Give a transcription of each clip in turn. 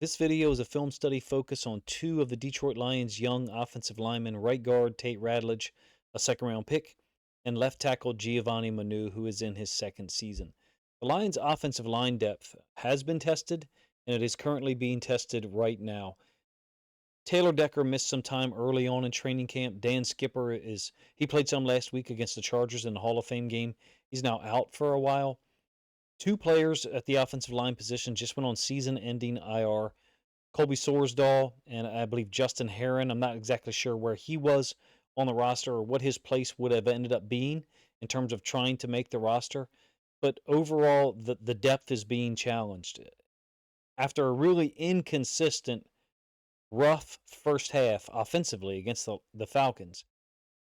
This video is a film study focused on two of the Detroit Lions' young offensive linemen, right guard Tate Ratledge, a second-round pick, and left tackle Giovanni Manu, who is in his second season. The Lions' offensive line depth has been tested, and it is currently being tested right now. Taylor Decker missed some time early on in training camp. Dan Skipper he played some last week against the Chargers in the Hall of Fame game. He's now out for a while. Two players at the offensive line position just went on season-ending IR. Colby Sorsdahl and I believe Justin Herron. I'm not exactly sure where he was on the roster or what his place would have ended up being in terms of trying to make the roster. But overall, the depth is being challenged. After a really inconsistent, rough first half offensively against the Falcons,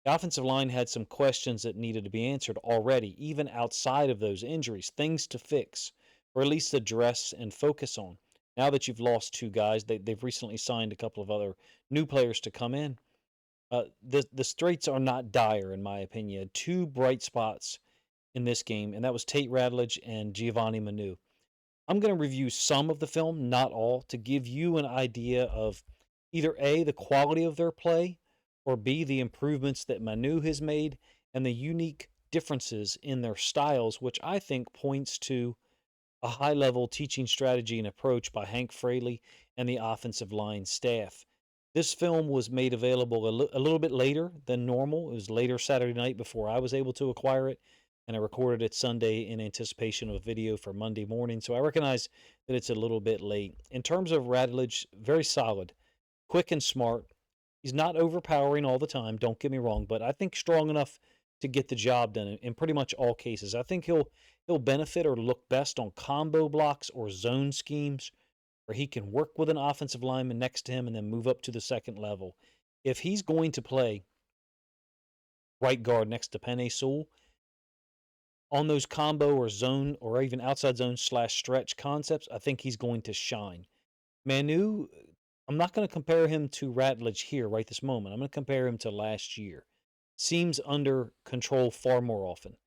the offensive line had some questions that needed to be answered already, even outside of those injuries, things to fix, or at least address and focus on. Now that you've lost two guys, they've recently signed a couple of other new players to come in. The straits are not dire, in my opinion. Two bright spots in this game, and that was Tate Ratledge and Giovanni Manu. I'm going to review some of the film, not all, to give you an idea of either A, the quality of their play, or B, the improvements that Manu has made and the unique differences in their styles, which I think points to a high-level teaching strategy and approach by Hank Fraley and the offensive line staff. This film was made available a little bit later than normal. It was later Saturday night before I was able to acquire it, and I recorded it Sunday in anticipation of a video for Monday morning, so I recognize that it's a little bit late. In terms of Ratledge, very solid, quick and smart. He's not overpowering all the time, don't get me wrong, but I think strong enough to get the job done in pretty much all cases. I think he'll benefit or look best on combo blocks or zone schemes where he can work with an offensive lineman next to him and then move up to the second level. If he's going to play right guard next to Penei Sewell on those combo or zone or even outside zone / stretch concepts, I think he's going to shine. Manu, I'm not going to compare him to Ratledge here right this moment. I'm going to compare him to last year. Seems under control far more often.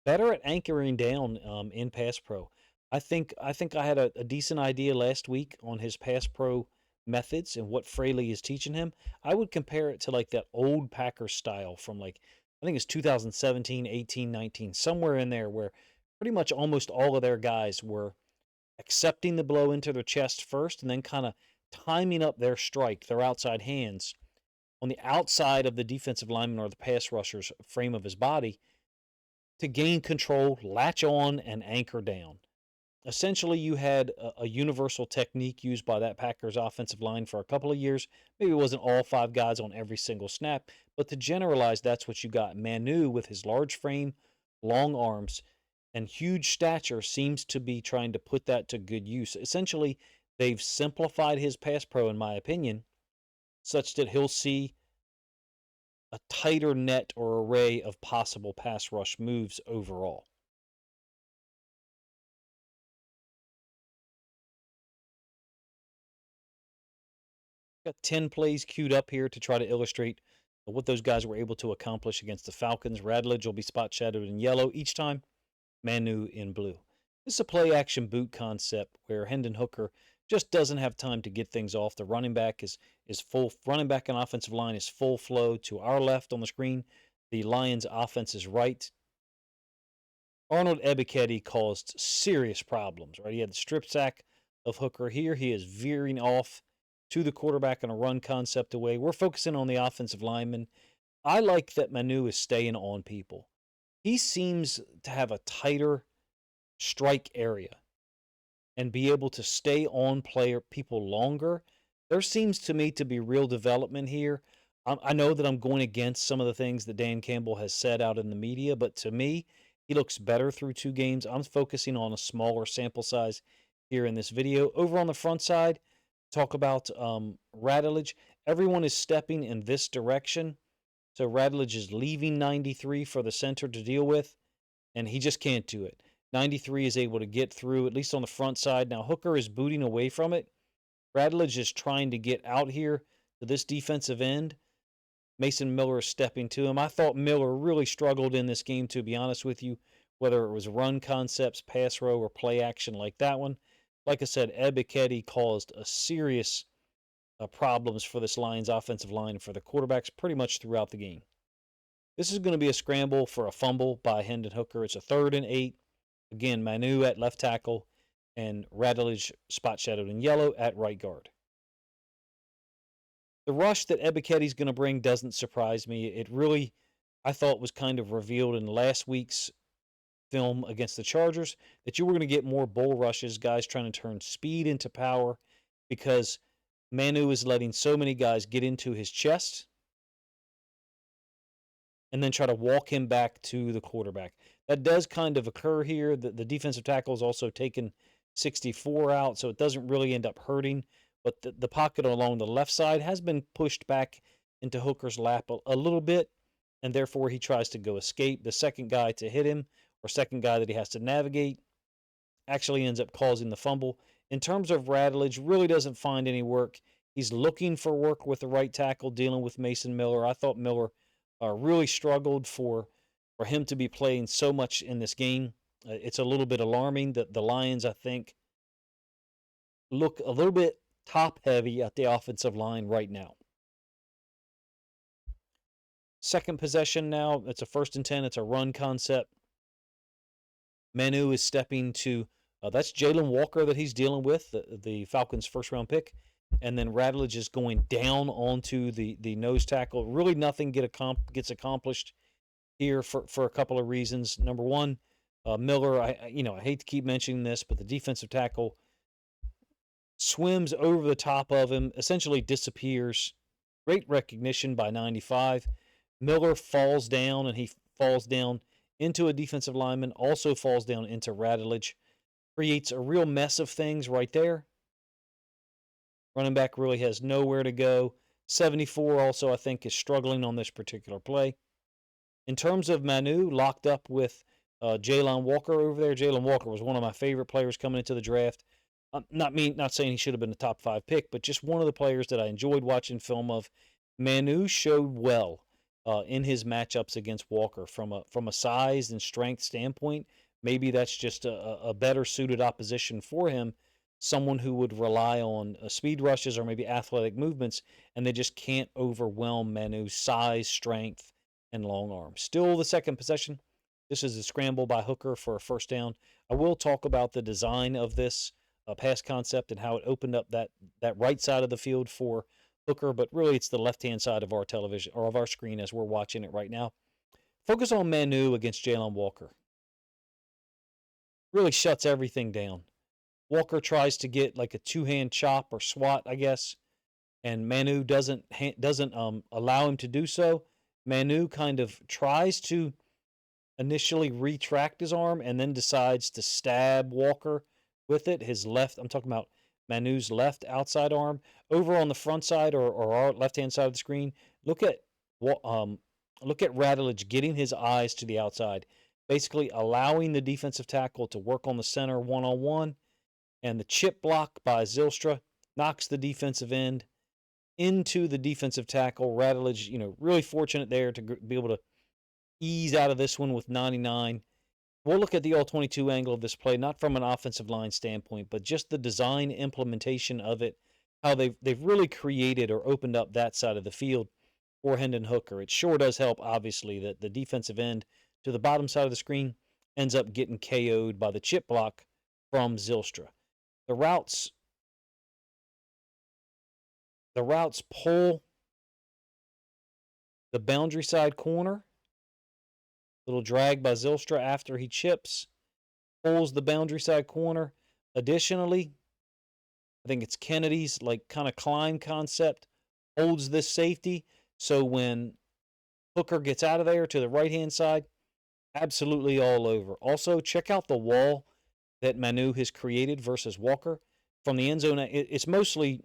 Better at anchoring down in pass pro. I think I had a decent idea last week on his pass pro methods and what Fraley is teaching him. I would compare it to like that old Packers style from like I think it's 2017, 18, 19, somewhere in there where pretty much almost all of their guys were accepting the blow into their chest first and then kind of timing up their strike, their outside hands on the outside of the defensive lineman or the pass rusher's frame of his body to gain control, latch on, and anchor down. Essentially, you had a universal technique used by that Packers offensive line for a couple of years. Maybe it wasn't all five guys on every single snap, but to generalize, that's what you got. Manu, with his large frame, long arms, and huge stature, seems to be trying to put that to good use. Essentially, they've simplified his pass pro, in my opinion, such that he'll see a tighter net or array of possible pass rush moves overall. Got 10 plays queued up here to try to illustrate what those guys were able to accomplish against the Falcons. Ratledge will be spot shadowed in yellow each time, Manu in blue. This is a play action boot concept where Hendon Hooker just doesn't have time to get things off. The running back is full. Running back and offensive line is full flow to our left on the screen. The Lions' offense is right. Arnold Ebiketie caused serious problems. Right, he had the strip sack of Hooker here. He is veering off to the quarterback in a run concept away. We're focusing on the offensive lineman. I like that Manu is staying on people. He seems to have a tighter strike area and be able to stay on people longer. There seems to me to be real development here. I know that I'm going against some of the things that Dan Campbell has said out in the media, but to me, he looks better through two games. I'm focusing on a smaller sample size here in this video. Over on the front side, talk about Ratledge. Everyone is stepping in this direction. So Ratledge is leaving 93 for the center to deal with, and he just can't do it. 93 is able to get through, at least on the front side. Now Hooker is booting away from it. Ratledge is trying to get out here to this defensive end. Mason Miller is stepping to him. I thought Miller really struggled in this game, to be honest with you, whether it was run concepts, pass row, or play action like that one. Like I said, Ebiketie caused a serious problems for this Lions offensive line and for the quarterbacks pretty much throughout the game. This is going to be a scramble for a fumble by Hendon Hooker. It's a 3rd and 8. Again, Manu at left tackle and Ratledge spot shadowed in yellow at right guard. The rush that Ebiketie's going to bring doesn't surprise me. It really, I thought, was kind of revealed in last week's film against the Chargers that you were going to get more bull rushes, guys trying to turn speed into power because Manu is letting so many guys get into his chest and then try to walk him back to the quarterback. That does kind of occur here. The defensive tackle is also taken 64 out, so it doesn't really end up hurting. But the pocket along the left side has been pushed back into Hooker's lap a little bit, and therefore he tries to go escape. The second guy to hit him, or second guy that he has to navigate, actually ends up causing the fumble. In terms of Ratledge, really doesn't find any work. He's looking for work with the right tackle, dealing with Mason Miller. I thought Miller really struggled for him to be playing so much in this game. It's a little bit alarming that the Lions, I think, look a little bit top heavy at the offensive line right now. Second possession now. It's a 1st and 10. It's a run concept. Manu is stepping to, that's Jalen Walker that he's dealing with, the Falcons' 1st-round pick. And then Ratledge is going down onto the nose tackle. Really nothing gets accomplished here for a couple of reasons. Number one, Miller, I hate to keep mentioning this, but the defensive tackle swims over the top of him, essentially disappears. Great recognition by 95. Miller falls down, and he falls down into a defensive lineman, also falls down into Ratledge. Creates a real mess of things right there. Running back really has nowhere to go. 74 also, I think, is struggling on this particular play. In terms of Manu, locked up with Jalen Walker over there. Jalen Walker was one of my favorite players coming into the draft. Not saying he should have been a top 5 pick, but just one of the players that I enjoyed watching film of. Manu showed well in his matchups against Walker from a size and strength standpoint. Maybe that's just a better suited opposition for him. Someone who would rely on speed rushes or maybe athletic movements, and they just can't overwhelm Manu's size, strength, and long arm. Still the second possession. This is a scramble by Hooker for a 1st down. I will talk about the design of this pass concept and how it opened up that right side of the field for Hooker, but really it's the left-hand side of our television or of our screen as we're watching it right now. Focus on Manu against Jalen Walker. Really shuts everything down. Walker tries to get like a 2-hand chop or swat, I guess, and Manu doesn't allow him to do so. Manu kind of tries to initially retract his arm and then decides to stab Walker with it. His left, I'm talking about Manu's left outside arm. Over on the front side or our left-hand side of the screen, look at Ratledge getting his eyes to the outside, basically allowing the defensive tackle to work on the center one-on-one. And the chip block by Zylstra knocks the defensive end into the defensive tackle. Ratledge, really fortunate there to be able to ease out of this one with 99. We'll look at the all-22 angle of this play, not from an offensive line standpoint, but just the design implementation of it, how they've really created or opened up that side of the field for Hendon Hooker. It sure does help, obviously, that the defensive end to the bottom side of the screen ends up getting KO'd by the chip block from Zylstra. The routes pull the boundary side corner. Little drag by Zylstra after he chips. Pulls the boundary side corner. Additionally, I think it's Kennedy's kind of climb concept. Holds this safety. So when Hooker gets out of there to the right-hand side, absolutely all over. Also, check out the wall that Manu has created versus Walker from the end zone. It's mostly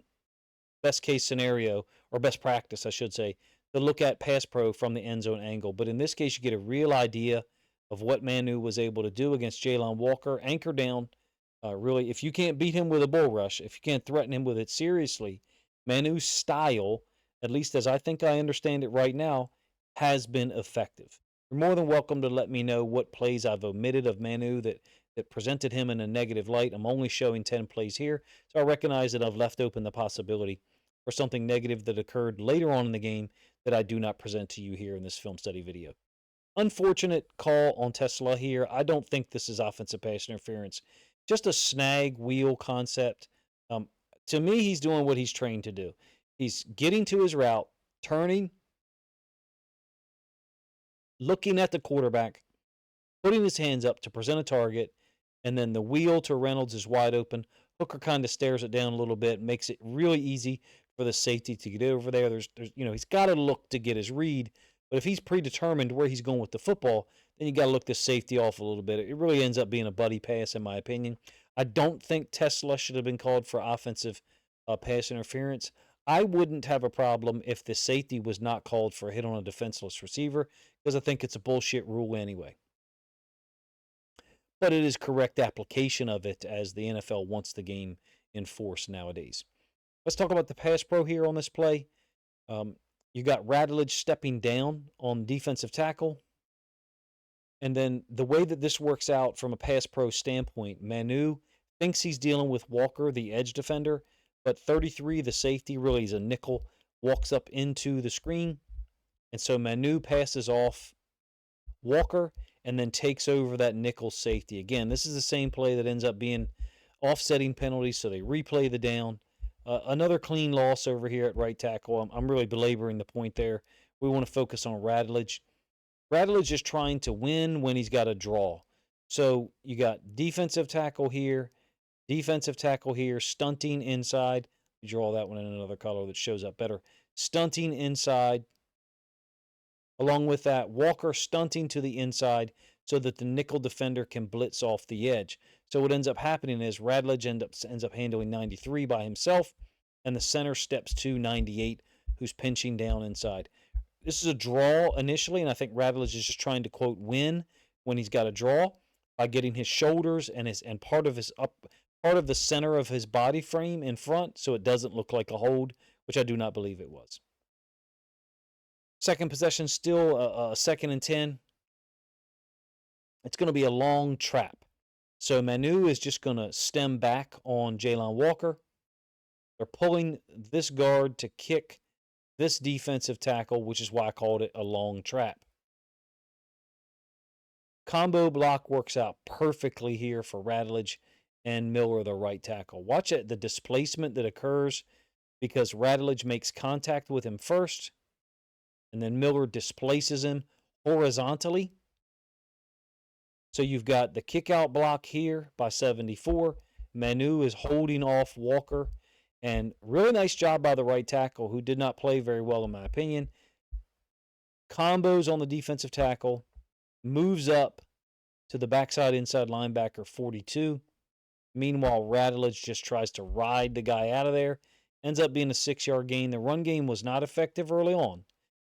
best case scenario, or best practice, I should say, to look at pass pro from the end zone angle. But in this case, you get a real idea of what Manu was able to do against Jalen Walker. Anchor down, really, if you can't beat him with a bull rush, if you can't threaten him with it seriously, Manu's style, at least as I think I understand it right now, has been effective. You're more than welcome to let me know what plays I've omitted of Manu that that presented him in a negative light. I'm only showing 10 plays here, so I recognize that I've left open the possibility for something negative that occurred later on in the game that I do not present to you here in this film study video. Unfortunate call on Tesla here. I don't think this is offensive pass interference. Just a snag wheel concept. To me, he's doing what he's trained to do. He's getting to his route, turning, looking at the quarterback, putting his hands up to present a target, and then the wheel to Reynolds is wide open. Hooker kind of stares it down a little bit, makes it really easy for the safety to get over there. There's he's got to look to get his read, but if he's predetermined where he's going with the football, then you got to look the safety off a little bit. It really ends up being a buddy pass, in my opinion. I don't think Tesla should have been called for offensive pass interference. I wouldn't have a problem if the safety was not called for a hit on a defenseless receiver, because I think it's a bullshit rule anyway. But it is correct application of it as the NFL wants the game enforced nowadays. Let's talk about the pass pro here on this play. You got Ratledge stepping down on defensive tackle. And then the way that this works out from a pass pro standpoint, Manu thinks he's dealing with Walker, the edge defender, but 33, the safety, really is a nickel, walks up into the screen. And so Manu passes off Walker and then takes over that nickel safety. Again, this is the same play that ends up being offsetting penalties, so they replay the down. Another clean loss over here at right tackle. I'm really belaboring the point there. We want to focus on Ratledge. Ratledge is trying to win when he's got a draw. So you got defensive tackle here, stunting inside. You draw that one in another color that shows up better. Stunting inside. Along with that, Walker stunting to the inside so that the nickel defender can blitz off the edge. So what ends up happening is Ratledge ends up handling 93 by himself, and the center steps to 98, who's pinching down inside. This is a draw initially, and I think Ratledge is just trying to, quote, win when he's got a draw by getting his shoulders and part of the center of his body frame in front so it doesn't look like a hold, which I do not believe it was. Second possession, still a 2nd and 10. It's going to be a long trap. So Manu is just going to stem back on Jalen Walker. They're pulling this guard to kick this defensive tackle, which is why I called it a long trap. Combo block works out perfectly here for Ratledge and Miller, the right tackle. Watch the displacement that occurs because Ratledge makes contact with him first, and then Miller displaces him horizontally. So you've got the kick out block here by 74. Manu is holding off Walker. And really nice job by the right tackle, who did not play very well in my opinion. Combos on the defensive tackle. Moves up to the backside inside linebacker 42. Meanwhile, Ratledge just tries to ride the guy out of there. Ends up being a 6-yard gain. The run game was not effective early on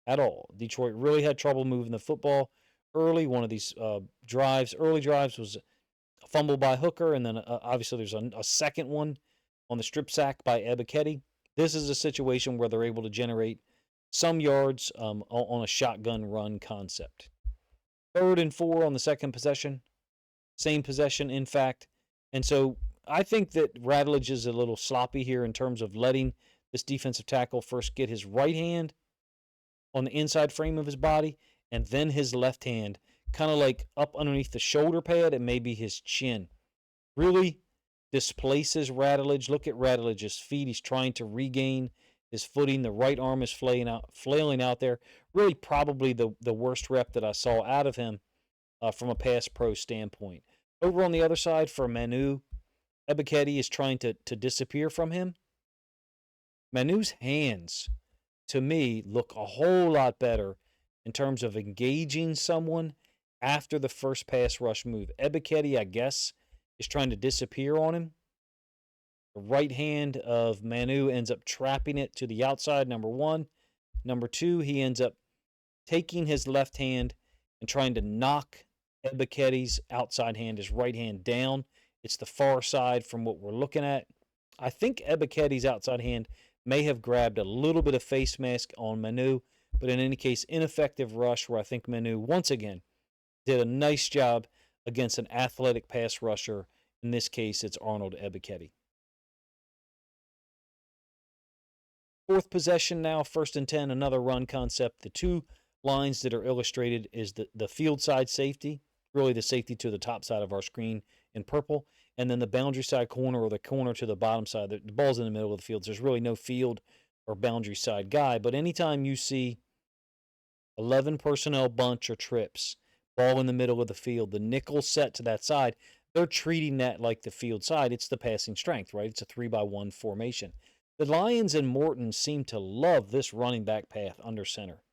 at all. Detroit really had trouble moving the football early. One of these early drives was a fumble by Hooker, and then obviously there's a second one on the strip sack by Ebiketie. This is a situation where they're able to generate some yards on a shotgun run concept. 3rd and 4 on the second possession. Same possession, in fact. And so I think that Ratledge is a little sloppy here in terms of letting this defensive tackle first get his right hand on the inside frame of his body, and then his left hand kind of like up underneath the shoulder pad and maybe his chin. Really displaces Ratledge. Look at Ratledge's feet. He's trying to regain his footing. The right arm is flailing out there. Really probably the worst rep that I saw out of him from a pass pro standpoint. Over on the other side for Manu, Ebiketie is trying to disappear from him. Manu's hands, to me, look a whole lot better in terms of engaging someone after the first pass rush move. Ebiketie, I guess, is trying to disappear on him. The right hand of Manu ends up trapping it to the outside, number 1. Number 2, he ends up taking his left hand and trying to knock Ebiketie's outside hand, his right hand, down. It's the far side from what we're looking at. I think Ebiketie's outside hand may have grabbed a little bit of face mask on Manu, but in any case, ineffective rush where I think Manu, once again, did a nice job against an athletic pass rusher. In this case, it's Arnold Ebiketie. Fourth possession now, 1st and 10, another run concept. The two lines that are illustrated is the field side safety, really the safety to the top side of our screen in purple, and then the boundary side corner or the corner to the bottom side. The ball's in the middle of the field. So there's really no field or boundary side guy. But anytime you see 11 personnel bunch or trips, ball in the middle of the field, the nickel set to that side, they're treating that like the field side. It's the passing strength, right? It's a 3-by-1 formation. The Lions and Morton seem to love this running back path under center.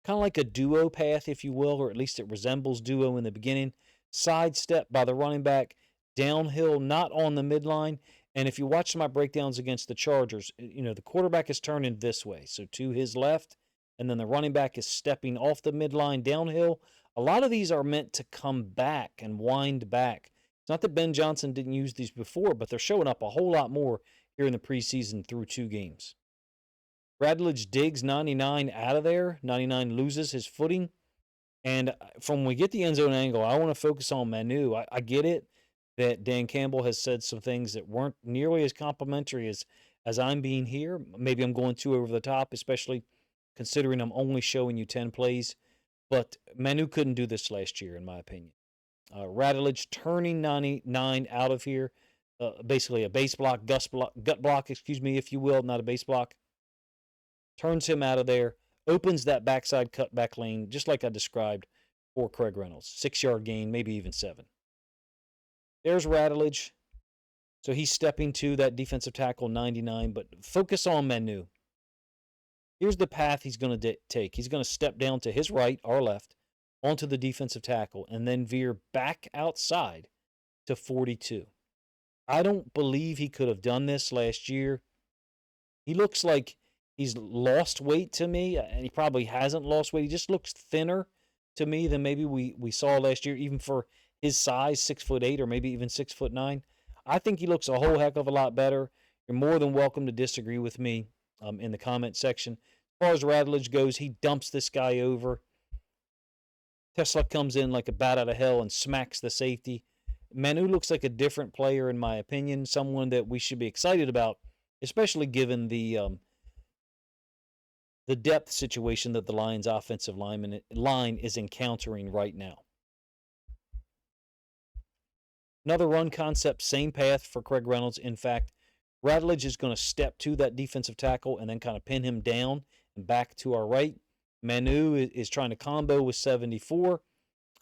Kind of like a duo path, if you will, or at least it resembles duo in the beginning. Sidestep by the running back, downhill, not on the midline. And if you watch my breakdowns against the Chargers, the quarterback is turning this way, so to his left, and then the running back is stepping off the midline downhill. A lot of these are meant to come back and wind back. It's not that Ben Johnson didn't use these before, but they're showing up a whole lot more here in the preseason through 2 games. Ratledge digs 99 out of there. 99 loses his footing. And from when we get the end zone angle, I want to focus on Manu. I get it that Dan Campbell has said some things that weren't nearly as complimentary as I'm being here. Maybe I'm going too over the top, especially considering I'm only showing you 10 plays. But Manu couldn't do this last year, in my opinion. Ratledge turning 99 out of here. Basically a base block, gut block, if you will, not a base block. Turns him out of there, opens that backside cutback lane, just like I described for Craig Reynolds. 6-yard gain, maybe even 7. There's Ratledge. So he's stepping to that defensive tackle 99, but focus on Manu. Here's the path he's going to take. He's going to step down to his right or left onto the defensive tackle and then veer back outside to 42. I don't believe he could have done this last year. He looks like he's lost weight to me, and he probably hasn't lost weight. He just looks thinner to me than maybe we saw last year, even for his size, 6'8" or maybe even 6'9". I think he looks a whole heck of a lot better. You're more than welcome to disagree with me in the comment section. As far as Ratledge goes, he dumps this guy over. Tesla comes in like a bat out of hell and smacks the safety. Manu looks like a different player, in my opinion, someone that we should be excited about, especially given the depth situation that the Lions' offensive line is encountering right now. Another run concept, same path for Craig Reynolds. In fact, Ratledge is going to step to that defensive tackle and then kind of pin him down and back to our right. Manu is trying to combo with 74.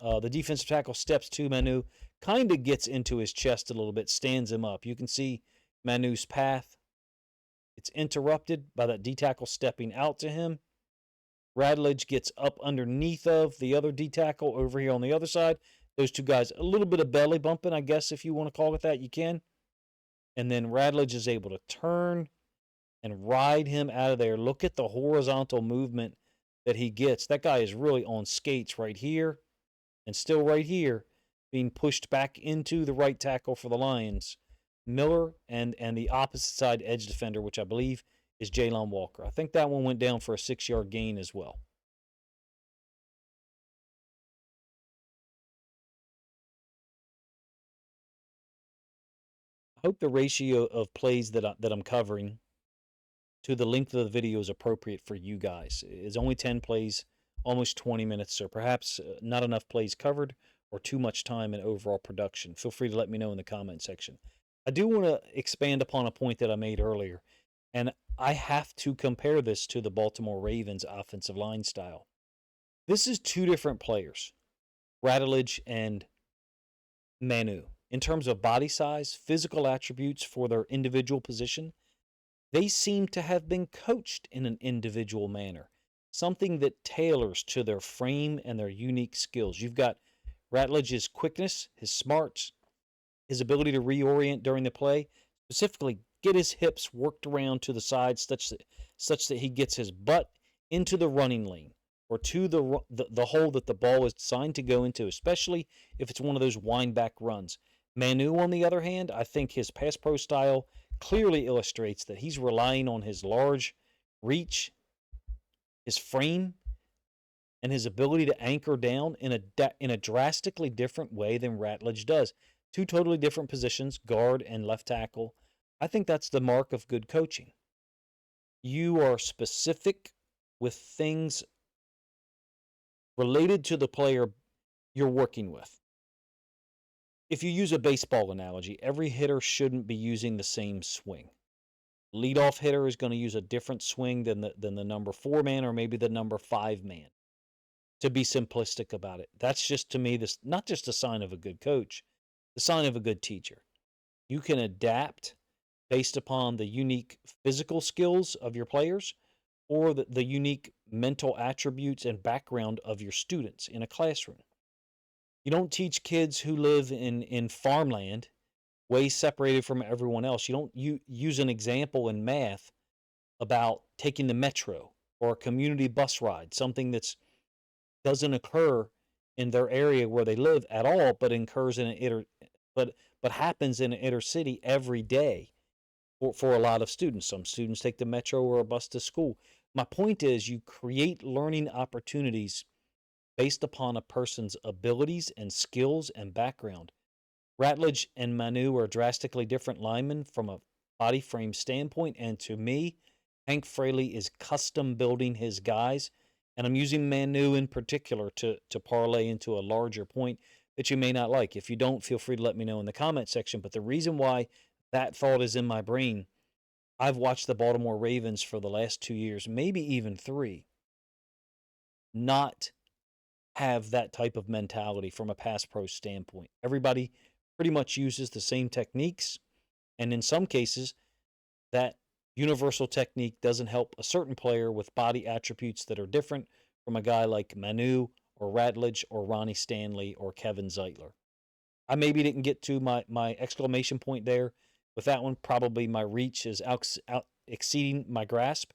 The defensive tackle steps to Manu, kind of gets into his chest a little bit, stands him up. You can see Manu's path. It's interrupted by that D-tackle stepping out to him. Ratledge gets up underneath of the other D-tackle over here on the other side. Those two guys, a little bit of belly bumping, I guess, if you want to call it that, you can. And then Ratledge is able to turn and ride him out of there. Look at the horizontal movement that he gets. That guy is really on skates right here and still right here, being pushed back into the right tackle for the Lions. Miller and the opposite side edge defender, which I believe is Jalen Walker. I think that one went down for a 6-yard gain as well. I hope the ratio of plays that I'm covering to the length of the video is appropriate for you guys. It's only 10 plays, almost 20 minutes, so perhaps not enough plays covered or too much time in overall production. Feel free to let me know in the comment section. I do want to expand upon a point that I made earlier, and I have to compare this to the Baltimore Ravens offensive line style. This is 2 different players, Ratledge and Manu. In terms of body size, physical attributes for their individual position, they seem to have been coached in an individual manner, something that tailors to their frame and their unique skills. You've got Ratledge's quickness, his smarts, his ability to reorient during the play, specifically get his hips worked around to the side such that he gets his butt into the running lane or to the hole that the ball is designed to go into, especially if it's one of those wind back runs. Manu, on the other hand, I think his pass pro style clearly illustrates that he's relying on his large reach, his frame, and his ability to anchor down in a drastically different way than Ratledge does. Two totally different positions, guard and left tackle. I think that's the mark of good coaching. You are specific with things related to the player you're working with. If you use a baseball analogy, every hitter shouldn't be using the same swing. Leadoff hitter is going to use a different swing than the number 4 man or maybe the number 5 man. To be simplistic about it, that's just, to me, this not just a sign of a good coach, the sign of a good teacher. You can adapt based upon the unique physical skills of your players or the unique mental attributes and background of your students in a classroom. You don't teach kids who live in farmland, way separated from everyone else. You don't use an example in math about taking the metro or a community bus ride, something that's doesn't occur in their area where they live at all, but occurs in an but happens in an inner city every day for a lot of students. Some students take the metro or a bus to school. My point is, you create learning opportunities based upon a person's abilities and skills and background. Ratledge and Manu are drastically different linemen from a body frame standpoint, and to me, Hank Fraley is custom building his guys, and I'm using Manu in particular to parlay into a larger point that you may not like. If you don't, feel free to let me know in the comment section, but the reason why that thought is in my brain, I've watched the Baltimore Ravens for the last 2 years, maybe even 3, not have that type of mentality from a pass pro standpoint. Everybody pretty much uses the same techniques, and in some cases, that universal technique doesn't help a certain player with body attributes that are different from a guy like Manu or Ratledge or Ronnie Stanley or Kevin Zeitler. I maybe didn't get to my exclamation point there. With that one, probably my reach is out exceeding my grasp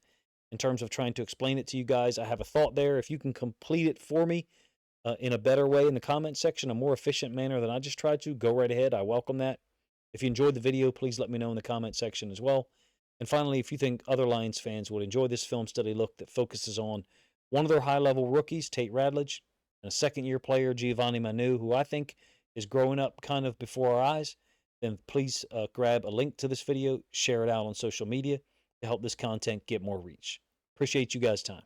in terms of trying to explain it to you guys. I have a thought there. If you can complete it for me in a better way in the comment section, a more efficient manner than I just tried to, go right ahead. I welcome that. If you enjoyed the video, please let me know in the comment section as well. And finally, if you think other Lions fans would enjoy this film study look that focuses on one of their high-level rookies, Tate Ratledge, and a second-year player, Giovanni Manu, who I think is growing up kind of before our eyes, then please grab a link to this video, share it out on social media to help this content get more reach. Appreciate you guys' time.